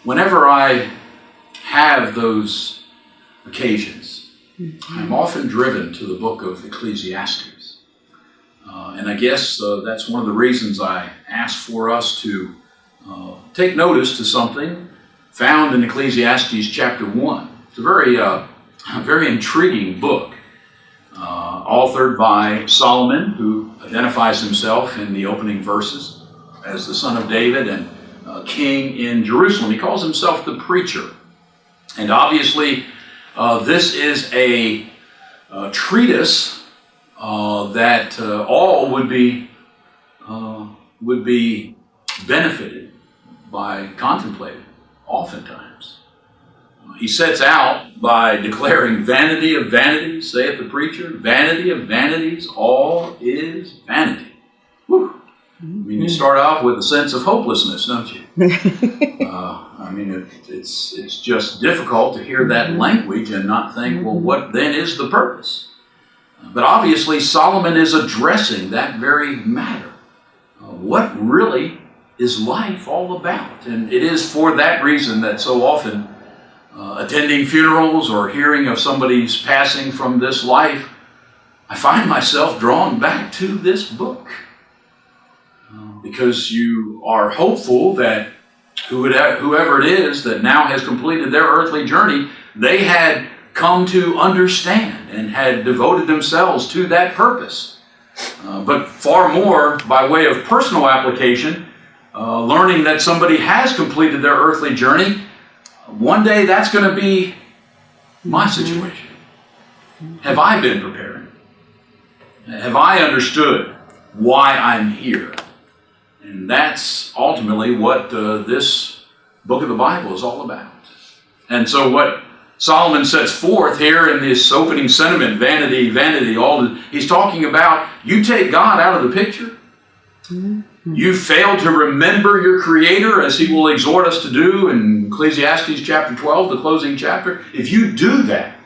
whenever I have those occasions, I'm often driven to the book of Ecclesiastes. And I guess that's one of the reasons I asked for us to take notice to something found in Ecclesiastes chapter 1. It's a very intriguing book, authored by Solomon, who identifies himself in the opening verses as the son of David and king in Jerusalem. He calls himself the preacher. And obviously, this is a treatise that all would be benefited by contemplating, oftentimes. He sets out by declaring, "Vanity of vanities, saith the preacher, vanity of vanities, all is vanity." Whew. I mean, you start off with a sense of hopelessness, don't you? It's just difficult to hear that language and not think, well, what then is the purpose? But obviously, Solomon is addressing that very matter. What really is life all about? And it is for that reason that so often attending funerals or hearing of somebody's passing from this life, I find myself drawn back to this book. Because you are hopeful that whoever it is that now has completed their earthly journey, they had come to understand and had devoted themselves to that purpose. But far more by way of personal application, learning that somebody has completed their earthly journey, one day that's going to be my situation. Have I been preparing? Have I understood why I'm here? And that's ultimately what this book of the Bible is all about. And so what Solomon sets forth here in this opening sentiment, vanity, vanity, he's talking about, you take God out of the picture. You fail to remember your Creator, as he will exhort us to do in Ecclesiastes chapter 12, the closing chapter. If you do that,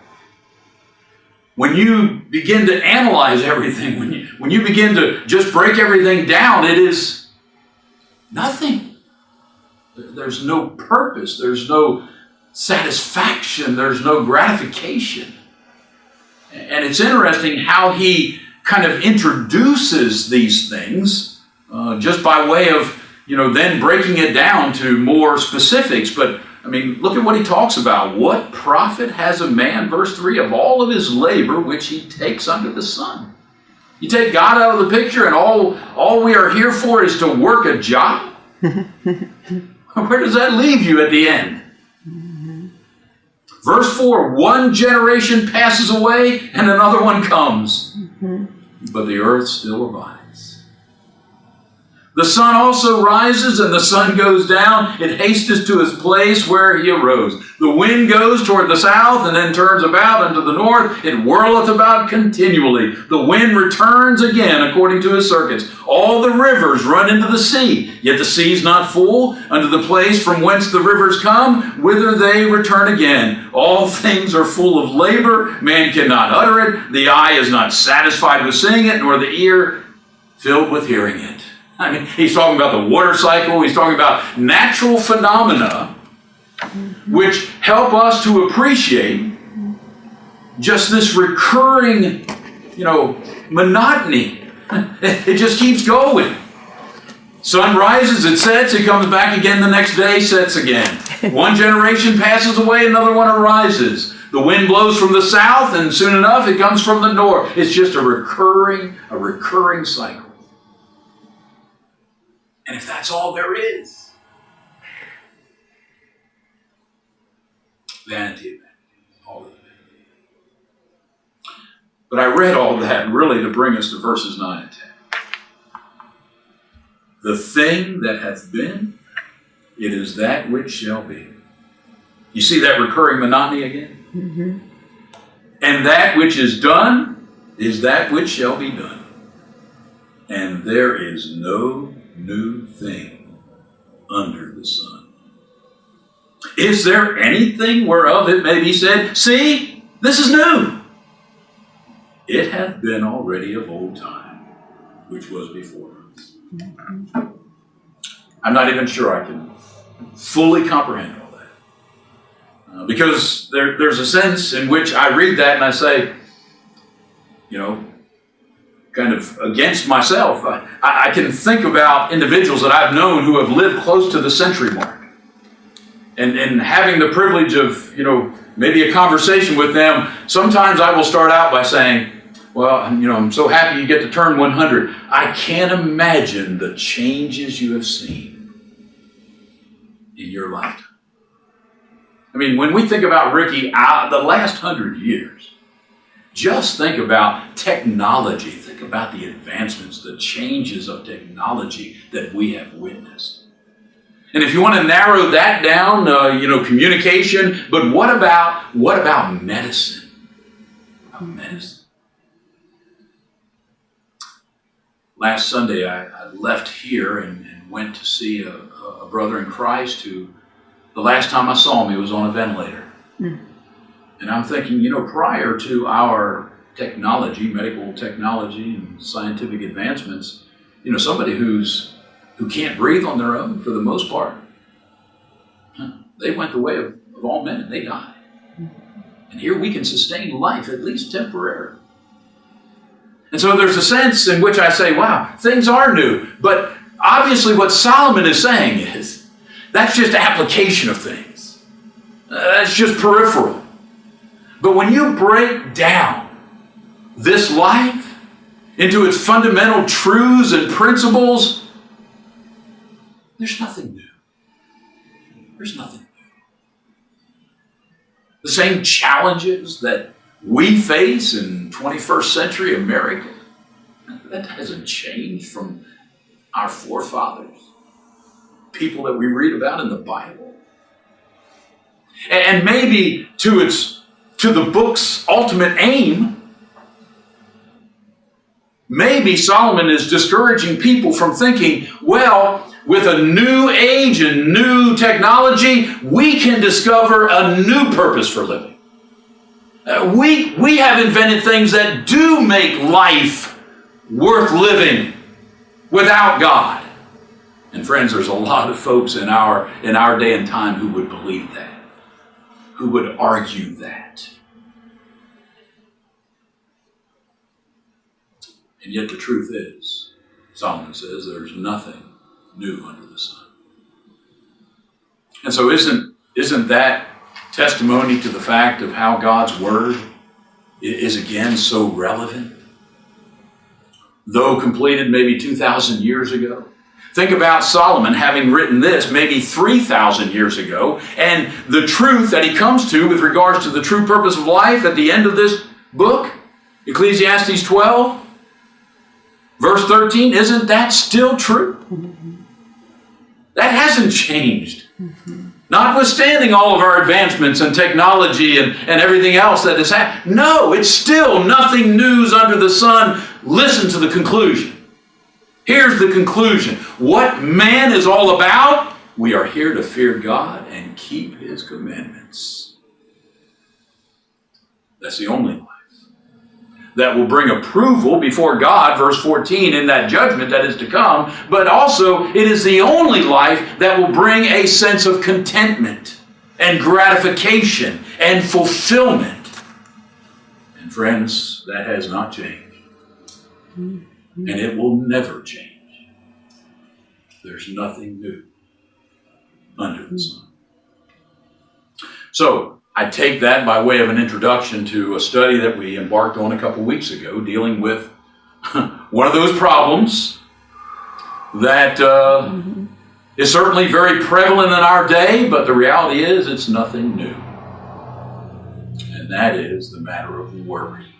when you begin to analyze everything, when you begin to just break everything down, it is nothing. There's no purpose. There's no satisfaction. There's no gratification. And it's interesting how he kind of introduces these things just by way of, then breaking it down to more specifics. But, look at what he talks about. What profit has a man, verse 3, of all of his labor which he takes under the sun? You take God out of the picture and all we are here for is to work a job? Where does that leave you at the end? Verse 4, one generation passes away and another one comes, but the earth still abides. The sun also rises and the sun goes down. It hasteth to his place where he arose. The wind goes toward the south and then turns about unto the north. It whirleth about continually. The wind returns again according to his circuits. All the rivers run into the sea, yet the sea is not full. Unto the place from whence the rivers come, whither they return again. All things are full of labor. Man cannot utter it. The eye is not satisfied with seeing it, nor the ear filled with hearing it. He's talking about the water cycle. He's talking about natural phenomena which help us to appreciate just this recurring, monotony. It just keeps going. Sun rises, it sets, it comes back again the next day, sets again. One generation passes away, another one arises. The wind blows from the south, and soon enough it comes from the north. It's just a recurring cycle. And if that's all there is, vanity, all of it. But I read all that really to bring us to verses 9 and 10. The thing that hath been, it is that which shall be. You see that recurring monotony again? Mm-hmm. And that which is done is that which shall be done. And there is no new thing under the sun. Is there anything whereof it may be said, see, this is new? It hath been already of old time, which was before us. I'm not even sure I can fully comprehend all Because there's a sense in which I read that and I say, kind of against myself, I can think about individuals that I've known who have lived close to the century mark. And having the privilege of, maybe a conversation with them, sometimes I will start out by saying, well, I'm so happy you get to turn 100. I can't imagine the changes you have seen in your lifetime. I mean, when we think about Ricky, the last 100 years, just think about technology. Think about the advancements, the changes of technology that we have witnessed. And if you want to narrow that down, communication, but what about medicine? Medicine. Last Sunday, I left here and went to see a brother in Christ who, the last time I saw him, he was on a ventilator. And I'm thinking, prior to our technology, medical technology and scientific advancements, somebody who can't breathe on their own for the most part, they went the way of all men and they died. And here we can sustain life, at least temporarily. And so there's a sense in which I say, wow, things are new. But obviously what Solomon is saying is, that's just application of things. That's just peripheral. But when you break down this life into its fundamental truths and principles, there's nothing new. There's nothing new. The same challenges that we face in 21st century America, that hasn't changed from our forefathers, people that we read about in the Bible. And maybe to the book's ultimate aim, maybe Solomon is discouraging people from thinking, well, with a new age and new technology, we can discover a new purpose for living. We have invented things that do make life worth living without God. And friends, there's a lot of folks in our day and time who would believe that, who would argue that. And yet the truth is, Solomon says, there's nothing new under the sun. And so isn't that testimony to the fact of how God's Word is again so relevant? Though completed maybe 2,000 years ago. Think about Solomon having written this maybe 3,000 years ago, and the truth that he comes to with regards to the true purpose of life at the end of this book, Ecclesiastes 12, verse 13, isn't that still true? That hasn't changed. Notwithstanding all of our advancements and technology and everything else that has happened. No, it's still nothing new under the sun. Listen to the conclusion. Here's the conclusion. What man is all about? We are here to fear God and keep His commandments. That's the only life that will bring approval before God, verse 14, in that judgment that is to come. But also, it is the only life that will bring a sense of contentment and gratification and fulfillment. And friends, that has not changed. And it will never change. There's nothing new under the sun. So, I take that by way of an introduction to a study that we embarked on a couple weeks ago, dealing with one of those problems that is certainly very prevalent in our day, but the reality is it's nothing new. And that is the matter of worry.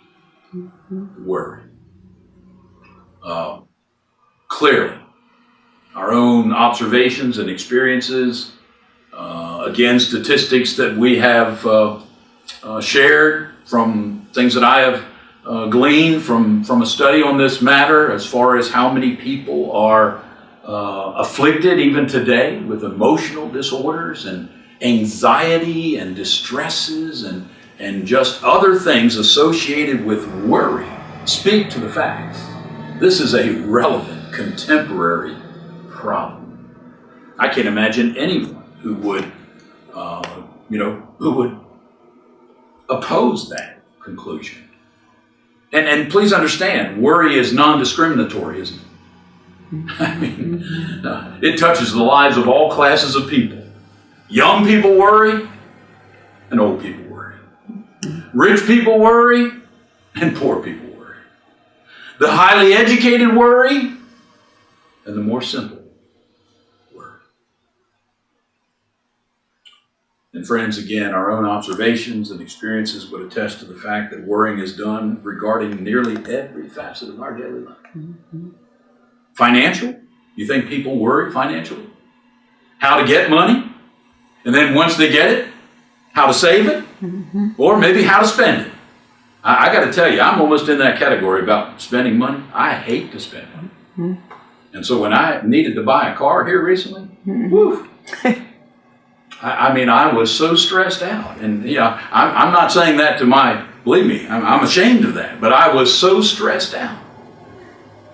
Worry. Clearly, our own observations and experiences, again, statistics that we have shared from things that I have gleaned from a study on this matter, as far as how many people are afflicted even today with emotional disorders and anxiety and distresses and just other things associated with worry, speak to the facts. This is a relevant, contemporary problem. I can't imagine anyone who would who would oppose that conclusion. And please understand, worry is non-discriminatory, isn't it? I mean, it touches the lives of all classes of people. Young people worry, and old people worry. Rich people worry, and poor people worry. The highly educated worry, and the more simple worry. And friends, again, our own observations and experiences would attest to the fact that worrying is done regarding nearly every facet of our daily life. Mm-hmm. Financial? You think people worry financially? How to get money? And then once they get it, how to save it? Mm-hmm. Or maybe how to spend it. I got to tell you, I'm almost in that category about spending money. I hate to spend money. Mm-hmm. And so when I needed to buy a car here recently, whew, I was so stressed out. And I'm not saying that to believe me, I'm ashamed of that. But I was so stressed out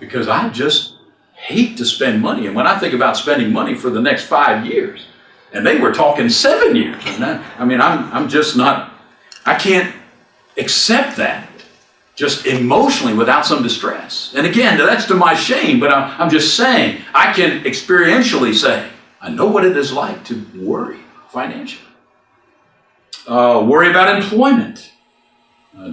because I just hate to spend money. And when I think about spending money for the next 5 years, and they were talking 7 years, and I'm just not, I can't accept that just emotionally without some distress. And again, that's to my shame, but I'm just saying, I can experientially say, I know what it is like to worry financially. Worry about employment,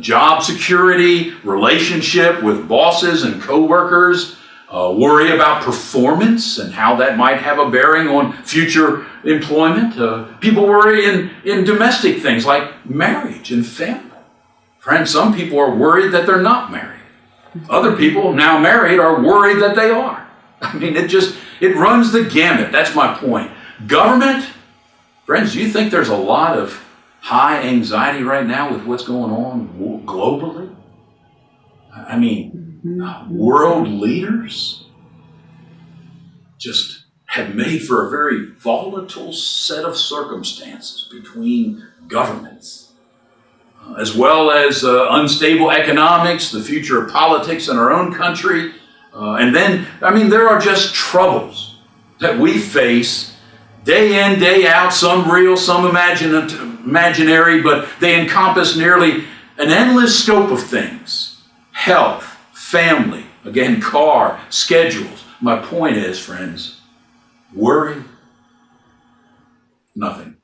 job security, relationship with bosses and coworkers, worry about performance and how that might have a bearing on future employment. People worry in domestic things like marriage and family. Friends, some people are worried that they're not married. Other people, now married, are worried that they are. I mean, it runs the gamut. That's my point. Government, friends, do you think there's a lot of high anxiety right now with what's going on globally? I mean, world leaders just have made for a very volatile set of circumstances between governments, as well as unstable economics, the future of politics in our own country. And then, there are just troubles that we face day in, day out, some real, some imaginary, but they encompass nearly an endless scope of things. Health, family, again, car, schedules. My point is, friends, worry, nothing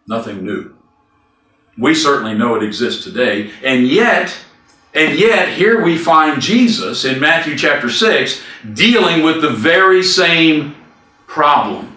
new. We certainly know it exists today, and yet here we find Jesus in Matthew chapter 6 dealing with the very same problem.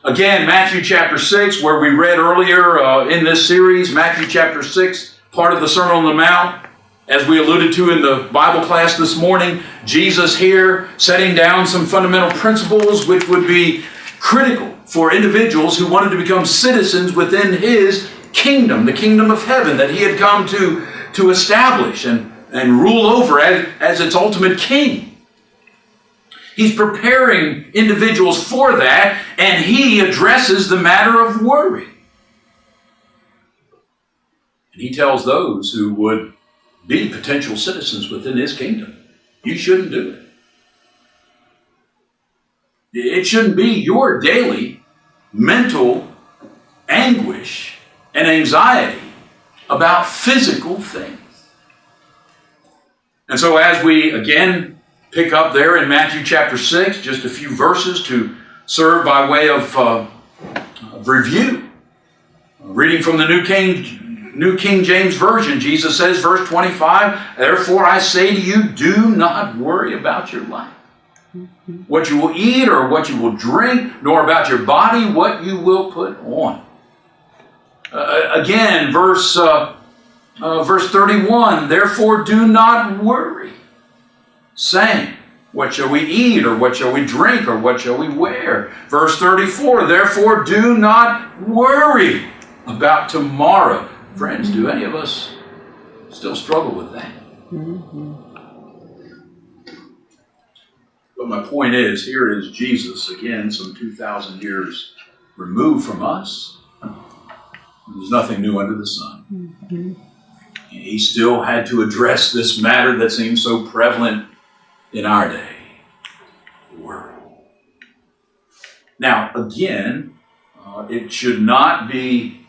Again, Matthew chapter 6, where we read earlier in this series, Matthew chapter 6, part of the Sermon on the Mount. As we alluded to in the Bible class this morning, Jesus here setting down some fundamental principles which would be critical for individuals who wanted to become citizens within His kingdom, the kingdom of heaven that He had come to establish and rule over as its ultimate king. He's preparing individuals for that, and He addresses the matter of worry. And He tells those who would be potential citizens within His kingdom, you shouldn't do it. It shouldn't be your daily mental anguish and anxiety about physical things. And so as we again pick up there in Matthew chapter 6, just a few verses to serve by way of review. Reading from the New King James Version, Jesus says, verse 25, therefore I say to you, do not worry about your life, what you will eat or what you will drink, nor about your body, what you will put on. Again, verse 31, therefore do not worry, saying, what shall we eat, or what shall we drink, or what shall we wear? Verse 34, therefore do not worry about tomorrow. Friends, do any of us still struggle with that? Mm-hmm. But my point is, here is Jesus, again, some 2,000 years removed from us. There's nothing new under the sun. Mm-hmm. He still had to address this matter that seems so prevalent in our day. Worry. Now, again, it should not be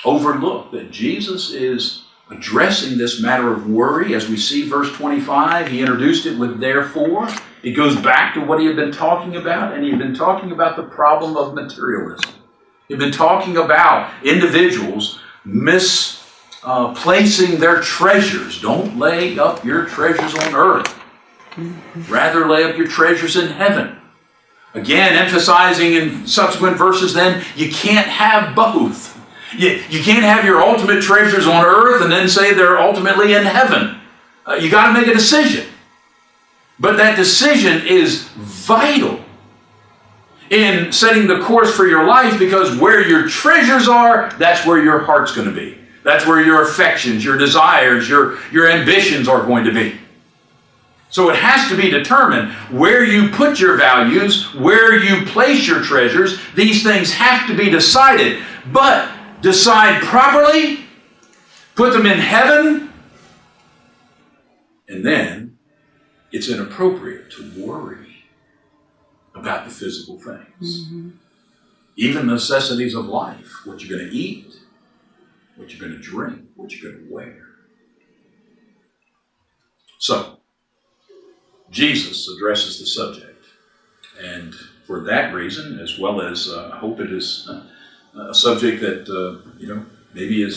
overlooked that Jesus is addressing this matter of worry. As we see verse 25, he introduced it with therefore. It goes back to what he had been talking about, and he had been talking about the problem of materialism. He had been talking about individuals misplacing their treasures. Don't lay up your treasures on earth. Rather lay up your treasures in heaven. Again, emphasizing in subsequent verses then, you can't have both. You can't have your ultimate treasures on earth and then say they're ultimately in heaven. You got to make a decision. But that decision is vital in setting the course for your life, because where your treasures are, that's where your heart's going to be. That's where your affections, your desires, your ambitions are going to be. So it has to be determined where you put your values, where you place your treasures. These things have to be decided. But decide properly, put them in heaven, and then it's inappropriate to worry about the physical things. Even the necessities of life, what you're going to eat, what you're going to drink, what you're going to wear. So, Jesus addresses the subject, and for that reason, as well as I hope it is a subject that maybe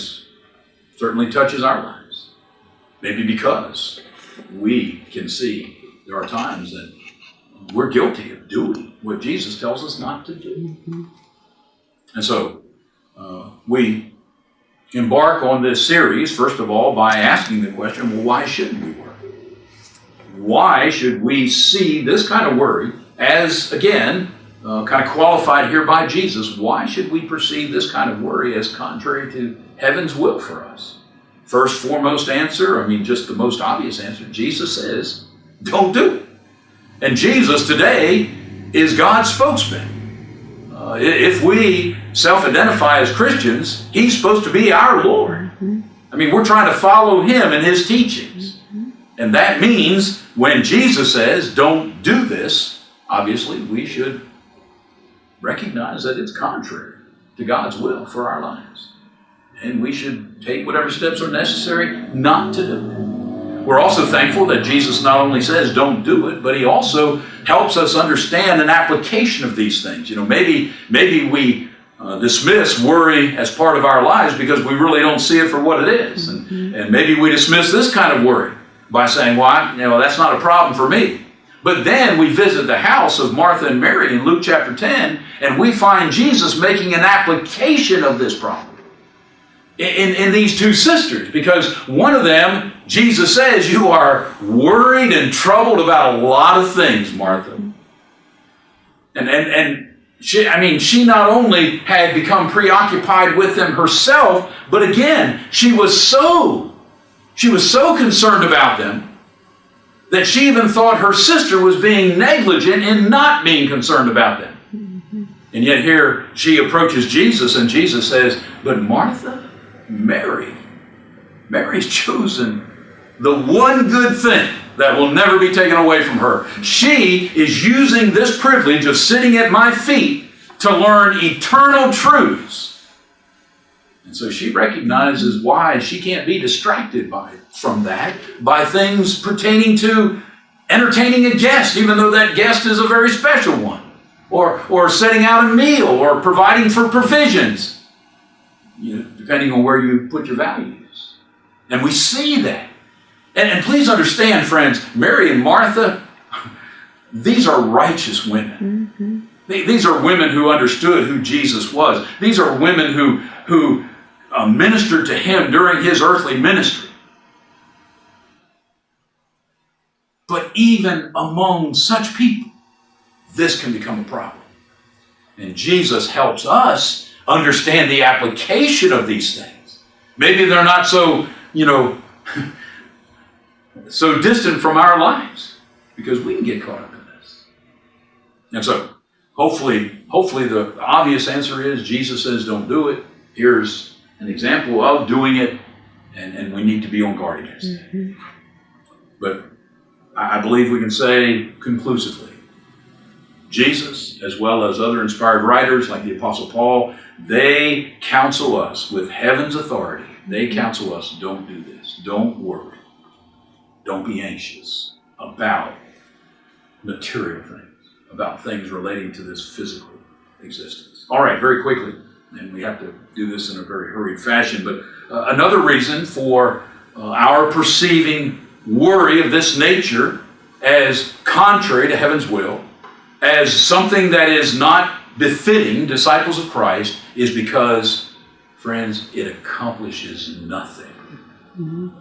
certainly touches our lives. Maybe because we can see there are times that we're guilty of doing what Jesus tells us not to do. And so we embark on this series, first of all, by asking the question, well, why shouldn't we worry? Why should we see this kind of worry as, again, kind of qualified here by Jesus? Why should we perceive this kind of worry as contrary to heaven's will for us? First, foremost answer, just the most obvious answer, Jesus says, don't do it. And Jesus today is God's spokesman. If we self-identify as Christians, he's supposed to be our Lord. We're trying to follow him in his teachings. And that means when Jesus says, don't do this, obviously we should recognize that it's contrary to God's will for our lives. And we should take whatever steps are necessary not to do it. We're also thankful that Jesus not only says don't do it, but he also helps us understand an application of these things. Maybe we dismiss worry as part of our lives because we really don't see it for what it is. And maybe we dismiss this kind of worry by saying, well, that's not a problem for me. But then we visit the house of Martha and Mary in Luke chapter 10, and we find Jesus making an application of this problem in these two sisters. Because one of them, Jesus says, you are worried and troubled about a lot of things, Martha. And she not only had become preoccupied with them herself, but again, she was so concerned about them that she even thought her sister was being negligent in not being concerned about them. And yet here she approaches Jesus, and Jesus says, but Martha, Mary's chosen the one good thing that will never be taken away from her. She is using this privilege of sitting at my feet to learn eternal truths. And so she recognizes why she can't be distracted from that by things pertaining to entertaining a guest, even though that guest is a very special one, or setting out a meal, or providing for provisions, depending on where you put your values. And we see that. And please understand, friends, Mary and Martha, these are righteous women. These are women who understood who Jesus was. These are women who ministered to him during his earthly ministry. But even among such people, this can become a problem. And Jesus helps us understand the application of these things. Maybe they're not so, so distant from our lives, because we can get caught up in this. And so, hopefully the obvious answer is Jesus says don't do it. Here's an example of doing it, and we need to be on guard against it. But I believe we can say conclusively Jesus, as well as other inspired writers like the Apostle Paul, they counsel us with heaven's authority. They counsel us, don't do this. Don't worry. Don't be anxious about material things, about things relating to this physical existence. All right, very quickly, and we have to do this in a very hurried fashion, but another reason for our perceiving worry of this nature as contrary to heaven's will, as something that is not befitting disciples of Christ, is because, friends, it accomplishes nothing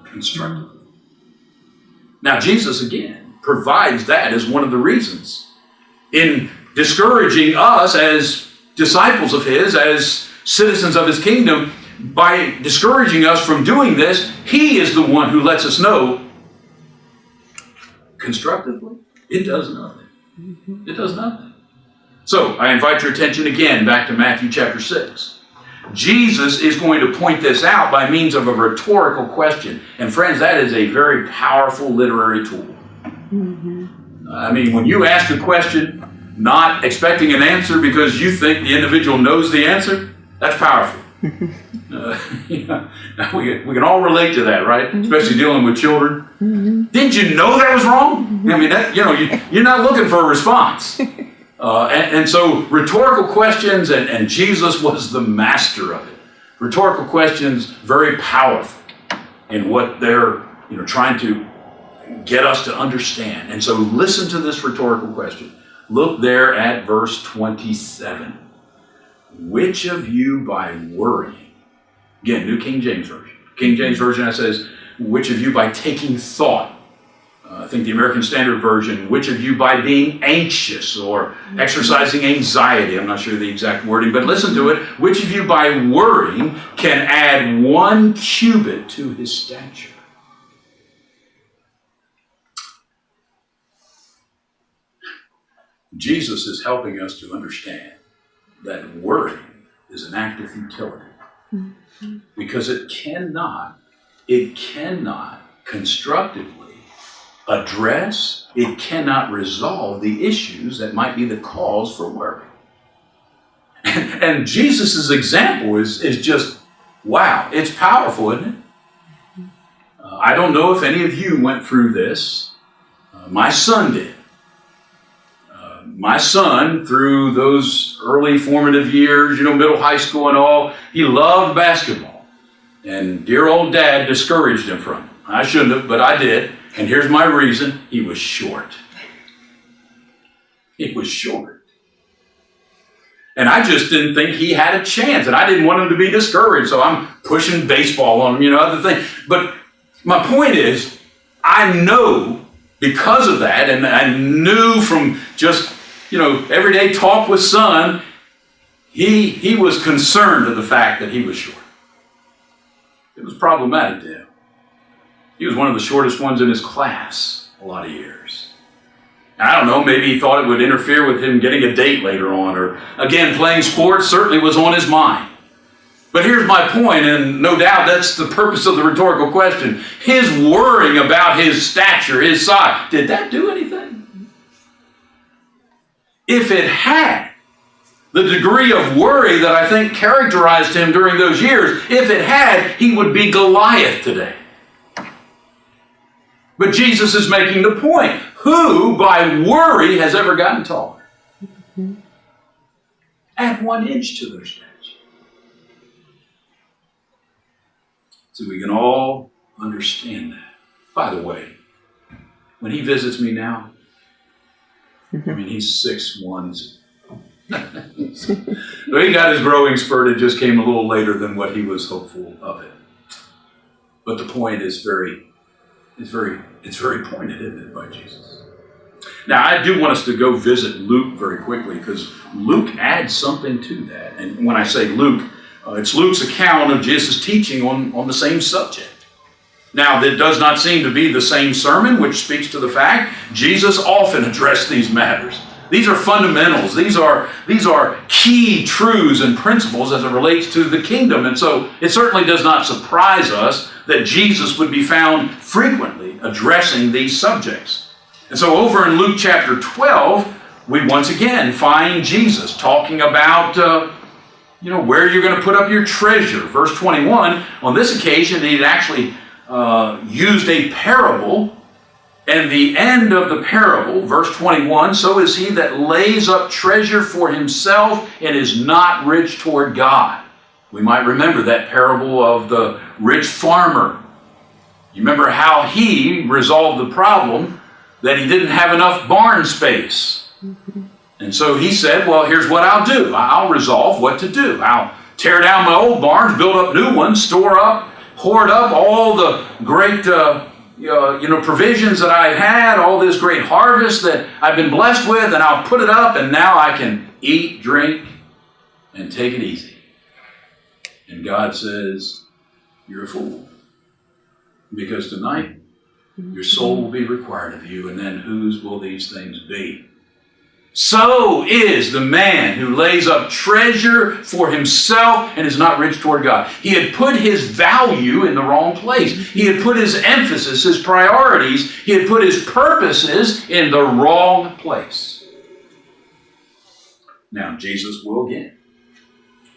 constructively. Now, Jesus, again, provides that as one of the reasons in discouraging us as disciples of His, as citizens of His kingdom. By discouraging us from doing this, He is the one who lets us know constructively, it does nothing. It does nothing. So, I invite your attention again back to Matthew chapter 6. Jesus is going to point this out by means of a rhetorical question. And friends, that is a very powerful literary tool. I mean, when you ask a question, not expecting an answer because you think the individual knows the answer, that's powerful. We can all relate to that, right? Especially dealing with children. Didn't you know that was wrong? I mean, you're not looking for a response. And so rhetorical questions, and Jesus was the master of it. Rhetorical questions, very powerful in what they're trying to get us to understand. And so listen to this rhetorical question. Look there at verse 27. Which of you by worrying, again, New King James Version. King James Version, it says, which of you by taking thought. I think the American Standard Version, which of you by being anxious or exercising anxiety. I'm not sure the exact wording, but listen to it. Which of you by worrying can add 1 cubit to his stature? Jesus is helping us to understand that worrying is an act of futility. Because it cannot constructively address, it cannot resolve the issues that might be the cause for worry. And Jesus' example is just, wow, it's powerful, isn't it? I don't know if any of you went through this. My son did. My son, through those early formative years, middle high school and all, he loved basketball. And dear old dad discouraged him from it. I shouldn't have, but I did. And here's my reason. He was short. He was short. And I just didn't think he had a chance. And I didn't want him to be discouraged. So I'm pushing baseball on him, other things. But my point is, I know because of that, and I knew from just everyday talk with son, he was concerned of the fact that he was short. It was problematic to him. He was one of the shortest ones in his class a lot of years. And I don't know, maybe he thought it would interfere with him getting a date later on, or again, playing sports certainly was on his mind. But here's my point, and no doubt that's the purpose of the rhetorical question. His worrying about his stature, his size, did that do anything? If it had, the degree of worry that I think characterized him during those years, if it had, he would be Goliath today. But Jesus is making the point. Who, by worry, has ever gotten taller? Add 1 inch to their stature. So we can all understand that. By the way, when he visits me now, he's 6'1". So he got his growing spurt. It just came a little later than what he was hopeful of it. But the point is very pointed, isn't it, by Jesus? Now, I do want us to go visit Luke very quickly, because Luke adds something to that. And when I say Luke, it's Luke's account of Jesus' teaching on the same subject. Now, that does not seem to be the same sermon, which speaks to the fact Jesus often addressed these matters. These are fundamentals. These are key truths and principles as it relates to the kingdom. And so it certainly does not surprise us that Jesus would be found frequently addressing these subjects. And so over in Luke chapter 12, we once again find Jesus talking about, where you're going to put up your treasure. Verse 21, on this occasion, he'd actually used a parable. And the end of the parable, verse 21, so is he that lays up treasure for himself and is not rich toward God. We might remember that parable of the rich farmer. You remember how he resolved the problem that he didn't have enough barn space. And so he said, well, here's what I'll do. I'll resolve what to do. I'll tear down my old barns, build up new ones, store up, hoard up all the great provisions that I've had, all this great harvest that I've been blessed with, and I'll put it up, and now I can eat, drink, and take it easy. And God says, you're a fool. Because tonight, your soul will be required of you, and then whose will these things be? So is the man who lays up treasure for himself and is not rich toward God. He had put his value in the wrong place. He had put his emphasis, his priorities, he had put his purposes in the wrong place. Now, Jesus will again.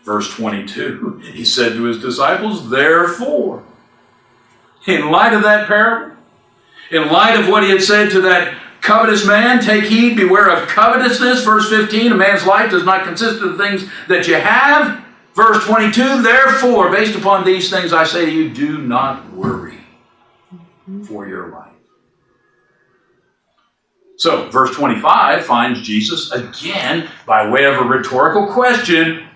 Verse 22, he said to his disciples, therefore, in light of that parable, in light of what he had said to that covetous man, take heed, beware of covetousness. Verse 15, a man's life does not consist of the things that you have. Verse 22, therefore, based upon these things, I say to you, do not worry for your life. So, verse 25 finds Jesus again, by way of a rhetorical question,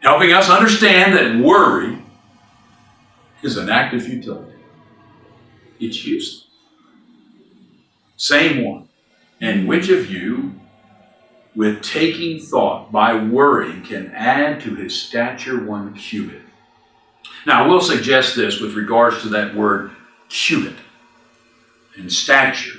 helping us understand that worry is an act of futility. It's useless. Same one. And which of you, with taking thought by worrying, can add to his stature 1 cubit? Now, I will suggest this with regards to that word cubit and stature.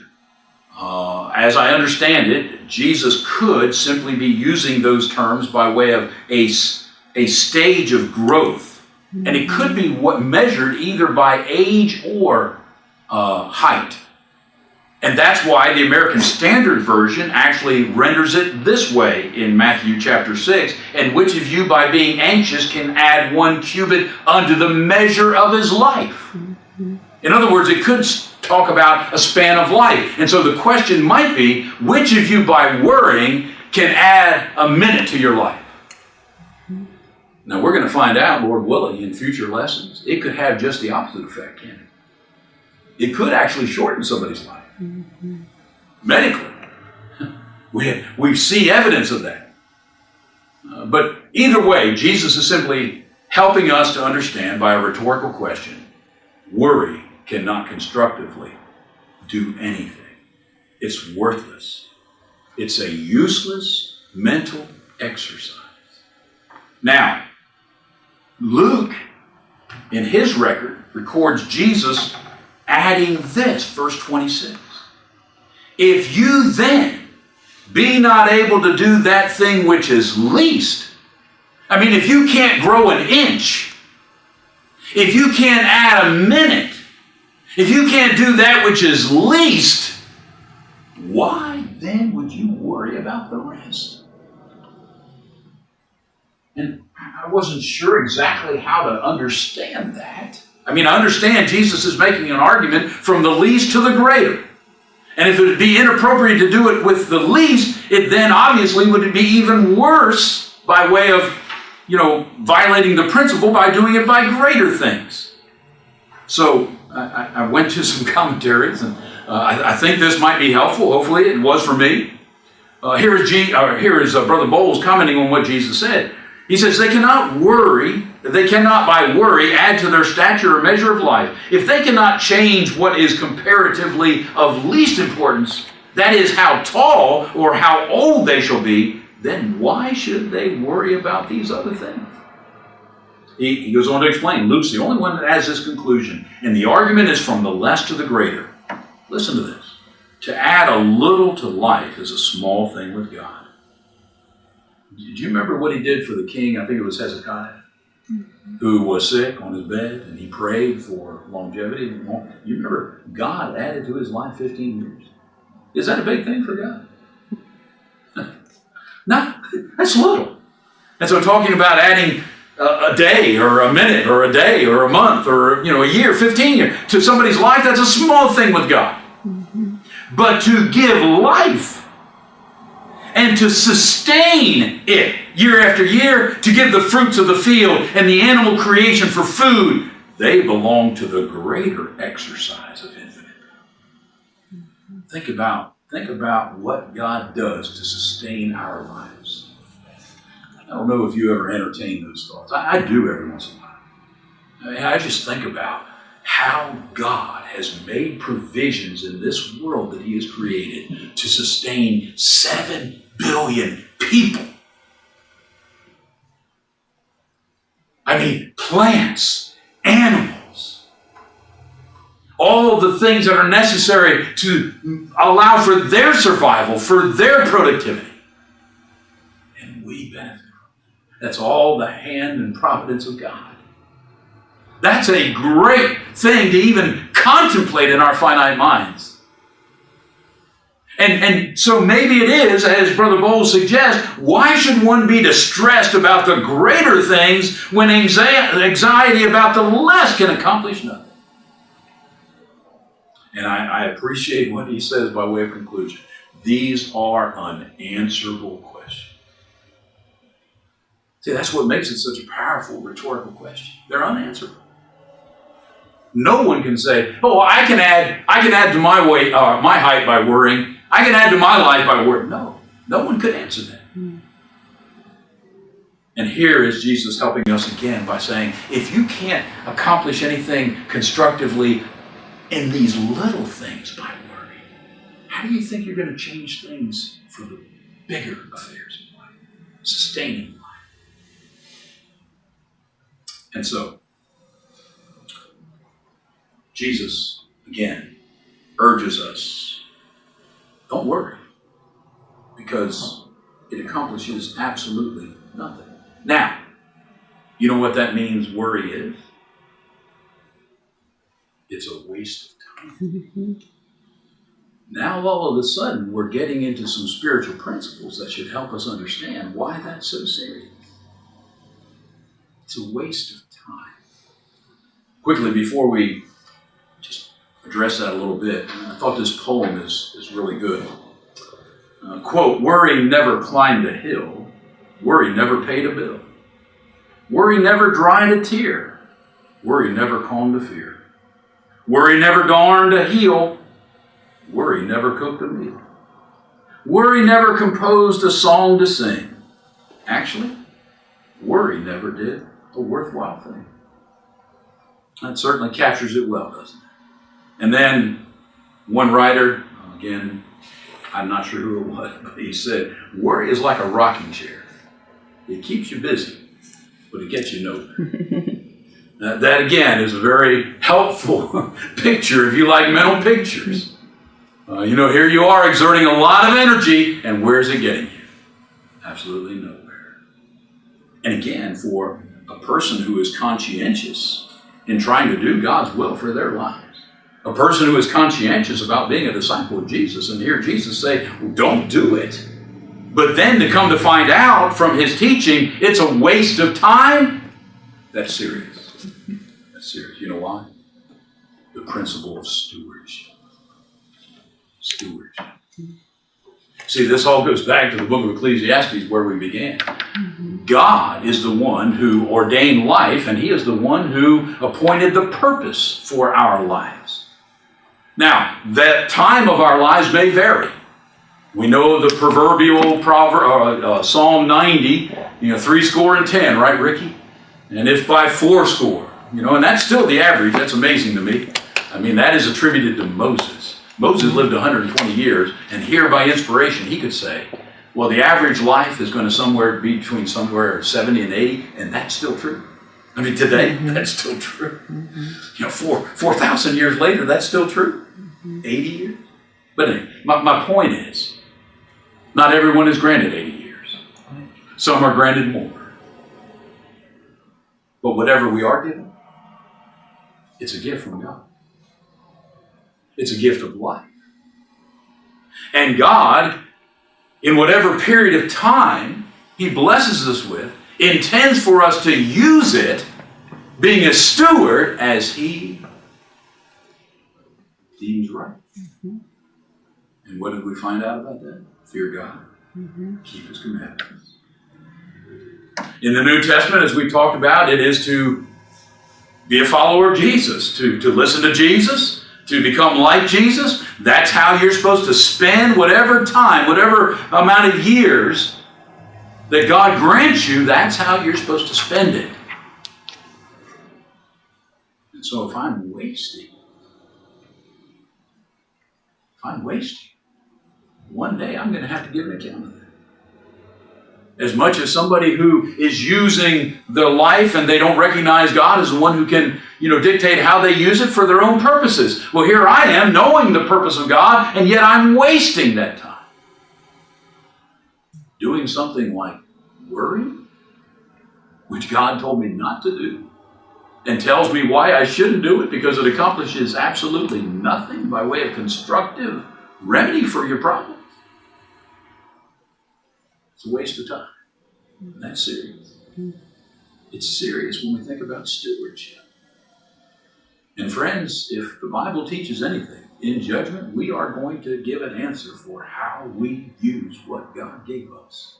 As I understand it, Jesus could simply be using those terms by way of a stage of growth. And it could be measured either by age or height. And that's why the American Standard Version actually renders it this way in Matthew chapter 6. And which of you, by being anxious, can add 1 cubit unto the measure of his life? In other words, it could talk about a span of life. And so the question might be, which of you, by worrying, can add a minute to your life? Now, we're going to find out, Lord willing, in future lessons. It could have just the opposite effect, can it? It could actually shorten somebody's life. Medically. We see evidence of that. But either way, Jesus is simply helping us to understand by a rhetorical question, worry cannot constructively do anything. It's worthless. It's a useless mental exercise. Now, Luke, in his record, records Jesus adding this, verse 26. If you then be not able to do that thing which is least, if you can't grow an inch, if you can't add a minute, if you can't do that which is least, why then would you worry about the rest? And I wasn't sure exactly how to understand that. I understand Jesus is making an argument from the least to the greater. And if it would be inappropriate to do it with the least, it then obviously would be even worse by way of, violating the principle by doing it by greater things. So I went to some commentaries, and I think this might be helpful. Hopefully it was for me. Here is Brother Bowles commenting on what Jesus said. He says, they cannot by worry add to their stature or measure of life. If they cannot change what is comparatively of least importance, that is how tall or how old they shall be, then why should they worry about these other things? He goes on to explain, Luke's the only one that has this conclusion, and the argument is from the less to the greater. Listen to this. To add a little to life is a small thing with God. Do you remember what he did for the king? I think it was Hezekiah, who was sick on his bed, and he prayed for longevity. You remember God added to his life 15 years. Is that a big thing for God? No, that's little. And so talking about adding a day or a minute or a day or a month or a year, 15 years to somebody's life, that's a small thing with God. But to give life and to sustain it year after year, to give the fruits of the field and the animal creation for food, they belong to the greater exercise of infinite power. Think about what God does to sustain our lives. I don't know if you ever entertain those thoughts. I do every once in a while. I mean, I just think about how God has made provisions in this world that He has created to sustain 7 billion people. I mean, plants, animals, all the things that are necessary to allow for their survival, for their productivity. And we benefit. That's all the hand and providence of God. That's a great thing to even contemplate in our finite minds. And so maybe it is, as Brother Bowles suggests, why should one be distressed about the greater things when anxiety about the less can accomplish nothing? And I appreciate what he says by way of conclusion. These are unanswerable questions. See, that's what makes it such a powerful rhetorical question. They're unanswerable. No one can say, "Oh, I can add to my weight, my height by worrying. I can add to my life by worrying." No one could answer that. And here is Jesus helping us again by saying, if you can't accomplish anything constructively in these little things by worry, how do you think you're going to change things for the bigger affairs of life, sustaining life? And so, Jesus, again, urges us, don't worry, because it accomplishes absolutely nothing. Now, you know what that means worry is? It's a waste of time. Now, all of a sudden, we're getting into some spiritual principles that should help us understand why that's so serious. It's a waste of time. Quickly, before we just address that a little bit, I thought this poem is really good. Quote, "Worry never climbed a hill. Worry never paid a bill. Worry never dried a tear. Worry never calmed a fear. Worry never darned a heel. Worry never cooked a meal. Worry never composed a song to sing. Actually, worry never did a worthwhile thing." That certainly captures it well, doesn't it? And then one writer, again, I'm not sure who it was, but he said, worry is like a rocking chair. It keeps you busy, but it gets you nowhere. That, again, is a very helpful picture if you like mental pictures. Here you are exerting a lot of energy, and where's it getting you? Absolutely nowhere. And again, for a person who is conscientious in trying to do God's will for their lives, a person who is conscientious about being a disciple of Jesus, and hear Jesus say, well, don't do it. But then to come to find out from his teaching, it's a waste of time, that's serious. That's serious. You know why? The principle of stewardship. Stewardship. See, this all goes back to the book of Ecclesiastes where we began. God is the one who ordained life, and he is the one who appointed the purpose for our lives. Now, that time of our lives may vary. We know the proverbial proverb, Psalm 90, 70, right, Ricky? And if by 80, and that's still the average. That's amazing to me. I mean, that is attributed to Moses. Moses lived 120 years, and here by inspiration, he could say, well, the average life is going to be between somewhere 70 and 80, and that's still true. I mean, today, that's still true. 4,000 years later, that's still true. 80 years. But anyway, my point is, not everyone is granted 80 years. Some are granted more. But whatever we are given, it's a gift from God. It's a gift of life. And God, in whatever period of time He blesses us with, intends for us to use it, being a steward as He deems right. Mm-hmm. And what did we find out about that? Fear God. Mm-hmm. Keep His commandments. In the New Testament, as we talked about, it is to be a follower of Jesus, to listen to Jesus, to become like Jesus. That's how you're supposed to spend whatever time, whatever amount of years that God grants you, that's how you're supposed to spend it. And so if I'm wasting, one day I'm going to have to give an account of that. As much as somebody who is using their life and they don't recognize God as the one who can, dictate how they use it for their own purposes. Well, here I am knowing the purpose of God, and yet I'm wasting that time. Doing something like worry, which God told me not to do, and tells me why I shouldn't do it because it accomplishes absolutely nothing by way of constructive remedy for your problem. It's a waste of time. And that's serious. It's serious when we think about stewardship. And friends, if the Bible teaches anything, in judgment, we are going to give an answer for how we use what God gave us.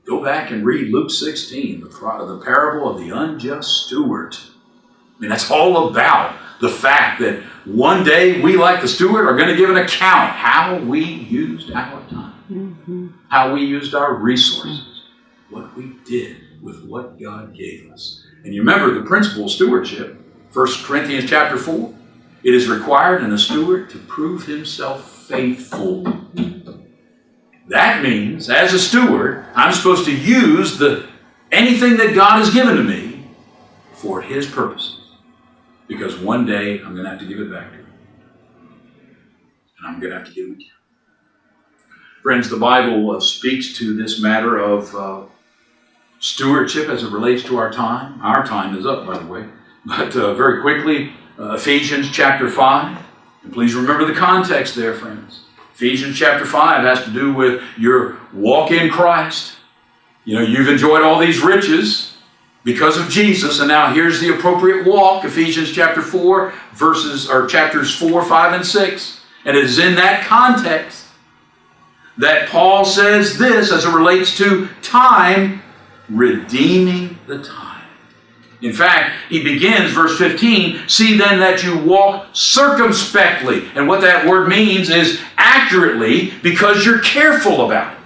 Go back and read Luke 16, the parable of the unjust steward. I mean, that's all about the fact that one day we, like the steward, are going to give an account how we used our time, how we used our resources, what we did with what God gave us. And you remember the principle of stewardship, 1 Corinthians chapter 4. It is required in a steward to prove himself faithful. That means, as a steward, I'm supposed to use anything that God has given to me for His purposes. Because one day I'm going to have to give it back to Him. And I'm going to have to give Him account. Friends, the Bible speaks to this matter of stewardship as it relates to our time. Our time is up, by the way. But very quickly, Ephesians chapter 5. And please remember the context there, friends. Ephesians chapter 5 has to do with your walk in Christ. You've enjoyed all these riches because of Jesus, and now here's the appropriate walk. Ephesians chapter 4, chapters 4, 5, and 6. And it is in that context that Paul says this as it relates to time, redeeming the time. In fact, he begins, verse 15, see then that you walk circumspectly. And what that word means is accurately, because you're careful about it.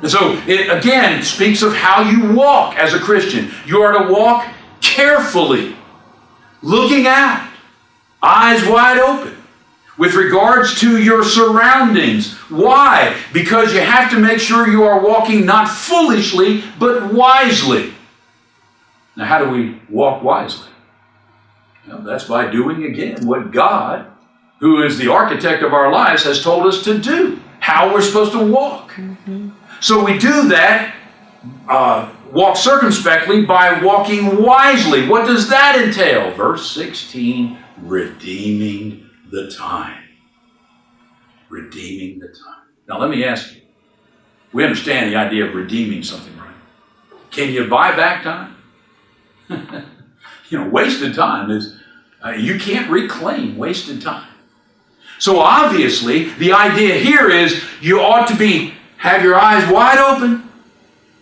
And so, it again speaks of how you walk as a Christian. You are to walk carefully, looking out, eyes wide open, with regards to your surroundings. Why? Because you have to make sure you are walking not foolishly, but wisely. Now, how do we walk wisely? That's by doing, again, what God, who is the architect of our lives, has told us to do, how we're supposed to walk. Mm-hmm. So we do that, walk circumspectly by walking wisely. What does that entail? Verse 16, redeeming the time. Redeeming the time. Now, let me ask you, we understand the idea of redeeming something, right? Can you buy back time? Wasted time is, you can't reclaim wasted time. So obviously, the idea here is you ought to have your eyes wide open,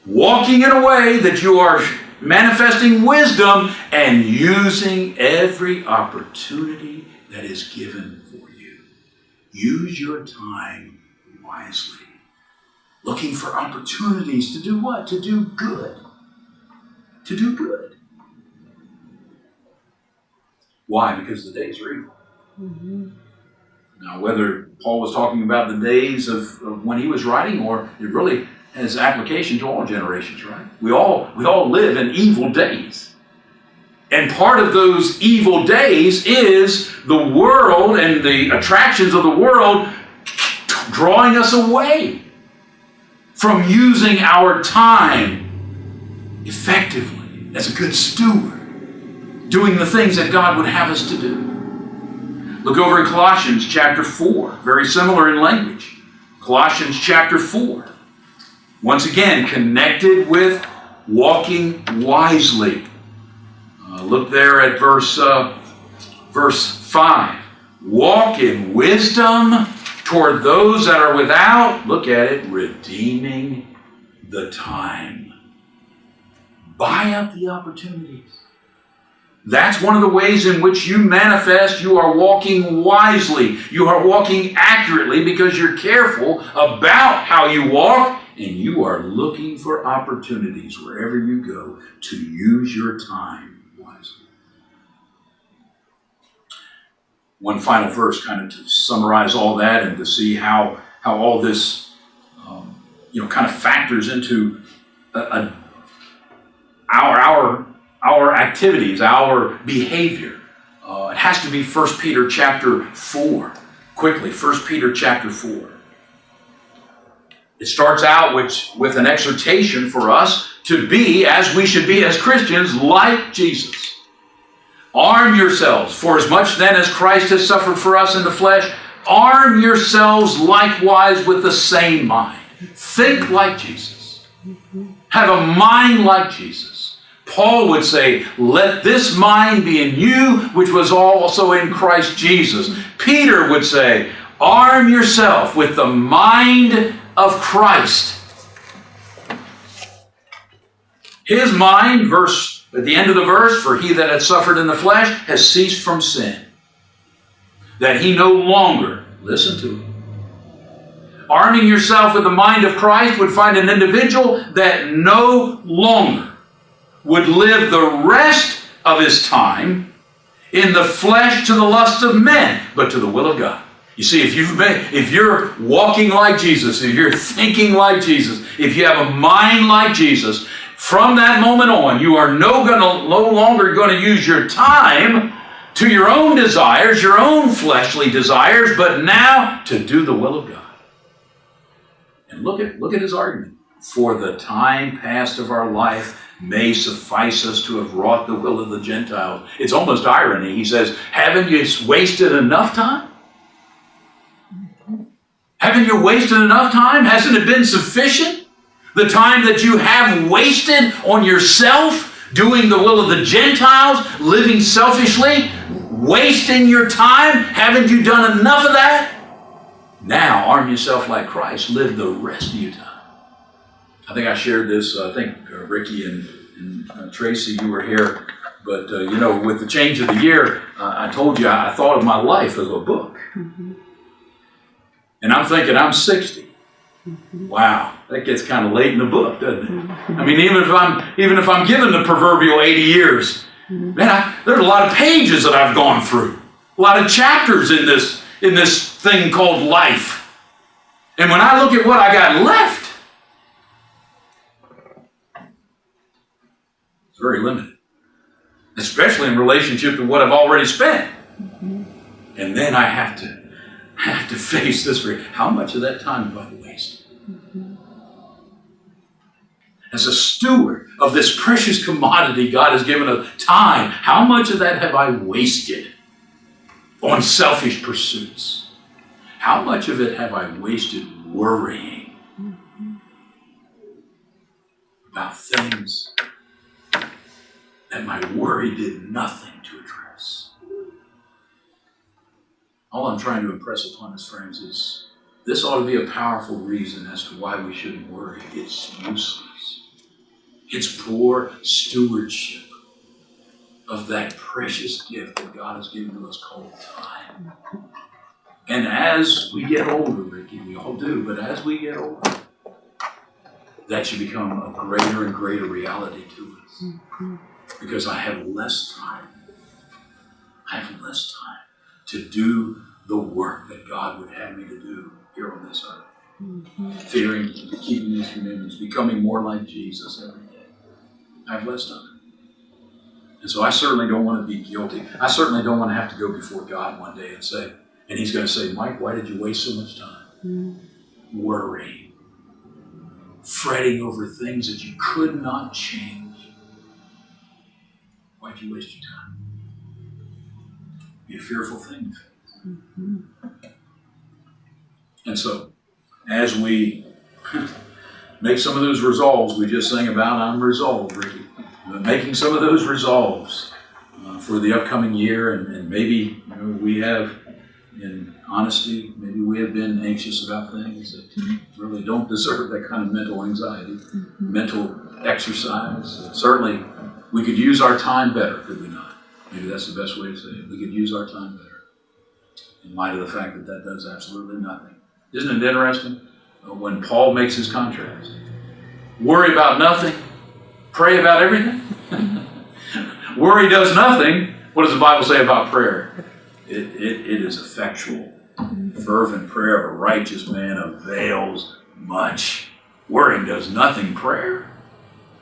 walking in a way that you are manifesting wisdom and using every opportunity that is given for you. Use your time wisely. Looking for opportunities to do what? To do good. To do good. Why? Because the days are evil. Mm-hmm. Now, whether Paul was talking about the days of when he was writing, or it really has application to all generations, right? We all live in evil days. And part of those evil days is the world and the attractions of the world drawing us away from using our time effectively as a good steward, doing the things that God would have us to do. Look over in Colossians chapter 4, very similar in language. Colossians chapter 4. Once again, connected with walking wisely. Look there at verse 5. Walk in wisdom toward those that are without. Look at it. Redeeming the time. Buy up the opportunities. That's one of the ways in which you manifest you are walking wisely. You are walking accurately because you're careful about how you walk, and you are looking for opportunities wherever you go to use your time wisely. One final verse kind of to summarize all that and to see how all this kind of factors into our activities, our behavior. It has to be 1 Peter chapter 4. Quickly, 1 Peter chapter 4. It starts out with an exhortation for us to be, as we should be as Christians, like Jesus. Arm yourselves, for as much then as Christ has suffered for us in the flesh, arm yourselves likewise with the same mind. Think like Jesus. Have a mind like Jesus. Paul would say, let this mind be in you, which was also in Christ Jesus. Peter would say, arm yourself with the mind of Christ. His mind, at the end of the verse, for he that had suffered in the flesh has ceased from sin, that he no longer, listen to it, arming yourself with the mind of Christ would find an individual that no longer would live the rest of his time in the flesh to the lust of men, but to the will of God. You see, if you're walking like Jesus, if you're thinking like Jesus, if you have a mind like Jesus, from that moment on, you are no longer going to use your time to your own desires, your own fleshly desires, but now to do the will of God. And look at his argument. For the time past of our life may suffice us to have wrought the will of the Gentiles. It's almost irony. He says, haven't you wasted enough time? Haven't you wasted enough time? Hasn't it been sufficient? The time that you have wasted on yourself, doing the will of the Gentiles, living selfishly, wasting your time? Haven't you done enough of that? Now, arm yourself like Christ. Live the rest of your time. I think I shared this, Ricky and Tracy, you were here. But, with the change of the year, I told you I thought of my life as a book. Mm-hmm. And I'm thinking I'm 60. Mm-hmm. Wow, that gets kind of late in the book, doesn't it? Mm-hmm. I mean, even if I'm given the proverbial 80 years, mm-hmm. Man, there's a lot of pages that I've gone through, a lot of chapters in this thing called life. And when I look at what I got left, it's very limited, especially in relationship to what I've already spent. Mm-hmm. And then I have to face this. How much of that time have I wasted? Mm-hmm. As a steward of this precious commodity God has given us, time, how much of that have I wasted on selfish pursuits? How much of it have I wasted worrying about things that my worry did nothing to address? All I'm trying to impress upon us, friends, is this ought to be a powerful reason as to why we shouldn't worry. It's useless. It's poor stewardship of that precious gift that God has given to us called time. And as we get older, Ricky, we all do, but as we get older, that should become a greater and greater reality to us. Because I have less time. I have less time to do the work that God would have me to do here on this earth. Mm-hmm. Fearing, keeping His commandments, becoming more like Jesus every day. I have less time. And so I certainly don't want to be guilty. I certainly don't want to have to go before God one day and say, and He's going to say, Mike, why did you waste so much time? Mm-hmm. Worrying, fretting over things that you could not change. Why'd you waste your time? Be a fearful thing. Mm-hmm. And so, as we make some of those resolves we just sang about. I'm resolved, Ricky. Making some of those resolves for the upcoming year, and maybe we have, in honesty, maybe we have been anxious about things that really don't deserve that kind of mental anxiety, mental exercise. Certainly, we could use our time better, could we not? Maybe that's the best way to say it. We could use our time better in light of the fact that that does absolutely nothing. Isn't it interesting when Paul makes his contrast? Worry about nothing, pray about everything. Worry does nothing. What does the Bible say about prayer? It is effectual. Fervent prayer of a righteous man avails much. Worrying does nothing. Prayer,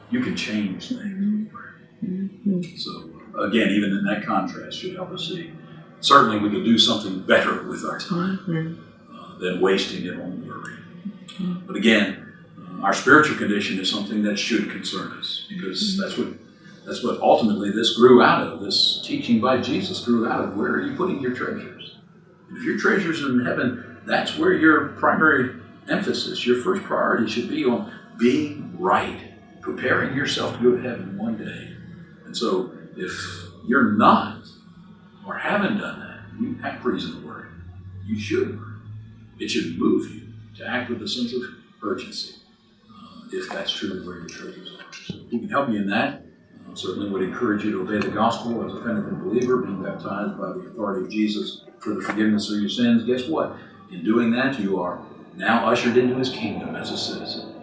you can change things with prayer. So again, even in that contrast, should help us see. Certainly we could do something better with our time than wasting it on worry. But again, our spiritual condition is something that should concern us, because that's what ultimately this grew out of. This teaching by Jesus grew out of. Where are you putting your treasures? If your treasures are in heaven, that's where your primary emphasis, your first priority should be on being right, preparing yourself to go to heaven one day. And so if you're not or haven't done that, you have reason to worry. You should worry. It should move you to act with a sense of urgency, if that's truly where your treasures are. So if we can help you in that, certainly would encourage you to obey the gospel as a penitent believer, being baptized by the authority of Jesus for the forgiveness of your sins. Guess what? In doing that, you are now ushered into his kingdom as a citizen.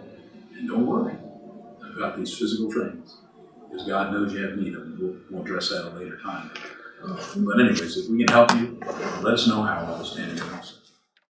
And don't worry about these physical things, because God knows you have need of them. We'll address that at a later time. But anyways, if we can help you, let us know how while standing in the